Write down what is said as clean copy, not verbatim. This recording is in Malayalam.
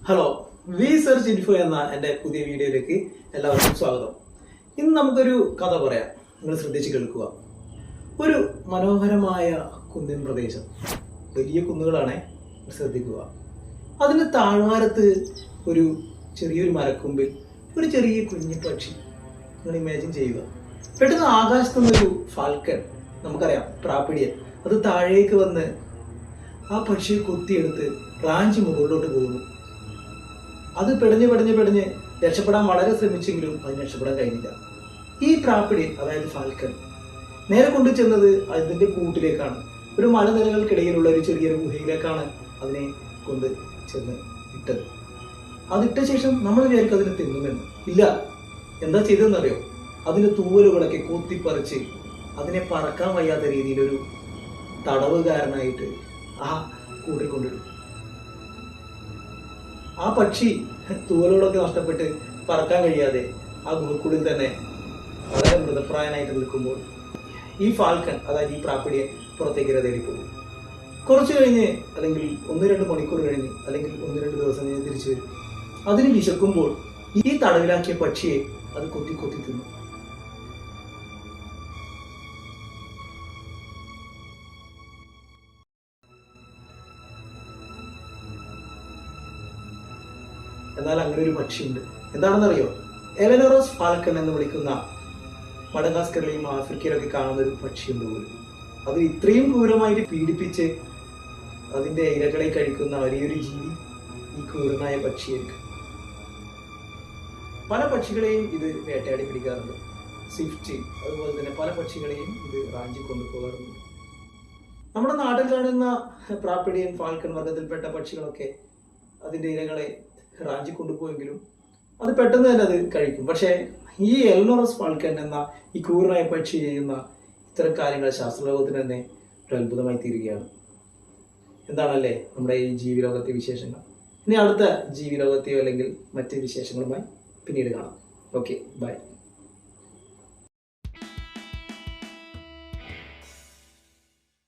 ഹലോ, വി സെർച്ച് ഇൻഫോ എന്ന എൻ്റെ പുതിയ വീഡിയോയിലേക്ക് എല്ലാവർക്കും സ്വാഗതം. ഇന്ന് നമുക്കൊരു കഥ പറയാം. നിങ്ങൾ ശ്രദ്ധിച്ച് കേൾക്കുക. ഒരു മനോഹരമായ കുന്നിൻ പ്രദേശം, വലിയ കുന്നുകളാണ്, ശ്രദ്ധിക്കുക. അതിന് താഴ്വാരത്ത് ഒരു ചെറിയൊരു മരക്കൊമ്പിൽ ഒരു ചെറിയ കുഞ്ഞു പക്ഷി. നിങ്ങൾ ഇമാജിൻ ചെയ്യുക. പെട്ടെന്ന് ആകാശത്തു നിന്നൊരു ഫാൽക്കൺ, നമുക്കറിയാം പ്രാപ്പിടിയൻ, അത് താഴേക്ക് വന്ന് ആ പക്ഷിയെ കൊത്തിയെടുത്ത് റാഞ്ചി മുകളിലോട്ട് പോകുന്നു. അത് പെടഞ്ഞ് രക്ഷപ്പെടാൻ വളരെ ശ്രമിച്ചെങ്കിലും അതിന് രക്ഷപ്പെടാൻ കഴിഞ്ഞില്ല. ഈ പ്രാപ്പിടിയൻ, അതായത് ഫാൽക്കൺ, നേരെ കൊണ്ടു ചെന്നത് അതിന്റെ കൂട്ടിലേക്കാണ്. ഒരു മലനിരകൾക്കിടയിലുള്ള ഒരു ചെറിയൊരു ഗുഹയിലേക്കാണ് അതിനെ കൊണ്ട് ചെന്ന് ഇട്ടത്. അതിട്ട ശേഷം നമ്മൾ വിചാരിക്കും അതിനെ തിന്നുമെന്ന്. ഇല്ല, എന്താ ചെയ്തതെന്നറിയോ? അതിന്റെ തൂവലുകളൊക്കെ കൊത്തിപ്പറിച്ച് അതിനെ പറക്കാൻ വയ്യാത്ത രീതിയിലൊരു തടവുകാരനായിട്ട് ആ കൂട്ടിൽ കൊണ്ടിടും. ആ പക്ഷി തൂവലോടൊക്കെ നഷ്ടപ്പെട്ട് പറക്കാൻ കഴിയാതെ ആ ഗുഹക്കുള്ളിൽ തന്നെ വളരെ മൃതപ്രായനായിട്ട് നിൽക്കുമ്പോൾ ഈ ഫാൽക്കൺ, അതായത് ഈ പ്രാപ്പിടിയെ പുറത്തേക്ക് തേടി പോകും. കുറച്ചു കഴിഞ്ഞ്, അല്ലെങ്കിൽ 1-2 മണിക്കൂർ കഴിഞ്ഞ്, അല്ലെങ്കിൽ 1-2 ദിവസം കഴിഞ്ഞ് തിരിച്ചു വരും. അതിന് വിശക്കുമ്പോൾ ഈ തടവിലാക്കിയ പക്ഷിയെ അത് കൊത്തി കൊത്തി തിന്നു. എന്നാൽ അങ്ങനെ ഒരു പക്ഷിയുണ്ട്. എന്താണെന്നറിയോ? എലനോറസ് ഫാൽക്കൺ എന്ന് വിളിക്കുന്ന മഡഗാസ്കറിലെയും ആഫ്രിക്കയിലൊക്കെ കാണുന്ന ഒരു പക്ഷിയുണ്ട് പോലും. അത് ഇത്രയും ക്രൂരമായിട്ട് പീഡിപ്പിച്ച് അതിന്റെ ഇരകളെ കഴിക്കുന്ന ഒരേയൊരു ജീവി ഈ ക്രൂരനായ പക്ഷിയായിരിക്കും. പല പക്ഷികളെയും ഇത് വേട്ടയാടി പിടിക്കാറുണ്ട്. സ്വിഫ്റ്റ്, അതുപോലെ തന്നെ പല പക്ഷികളെയും ഇത് റാഞ്ചി കൊണ്ടുപോകാറുണ്ട്. നമ്മുടെ നാട്ടിൽ കാണുന്ന പ്രാപ്പിടിയൻ, ഫാൽക്കൺ വർഗത്തിൽപ്പെട്ട പക്ഷികളൊക്കെ അതിന്റെ ഇരകളെ റാഞ്ചി കൊണ്ടുപോയെങ്കിലും അത് പെട്ടെന്ന് തന്നെ അത് കഴിക്കും. പക്ഷേ ഈ എലനോറസ് ഫാൽക്കൺ എന്ന ഈ ക്രൂരനായ പക്ഷി ചെയ്യുന്ന ഇത്തരം കാര്യങ്ങൾ ശാസ്ത്രലോകത്തിന് തന്നെ ഒരു അത്ഭുതമായി തീരുകയാണ്. എന്താണല്ലേ നമ്മുടെ ഈ ജീവിലോകത്തെ വിശേഷങ്ങൾ. ഇനി അടുത്ത ജീവിലോകത്തെയോ അല്ലെങ്കിൽ മറ്റ് വിശേഷങ്ങളുമായി പിന്നീട് കാണാം. Okay, by.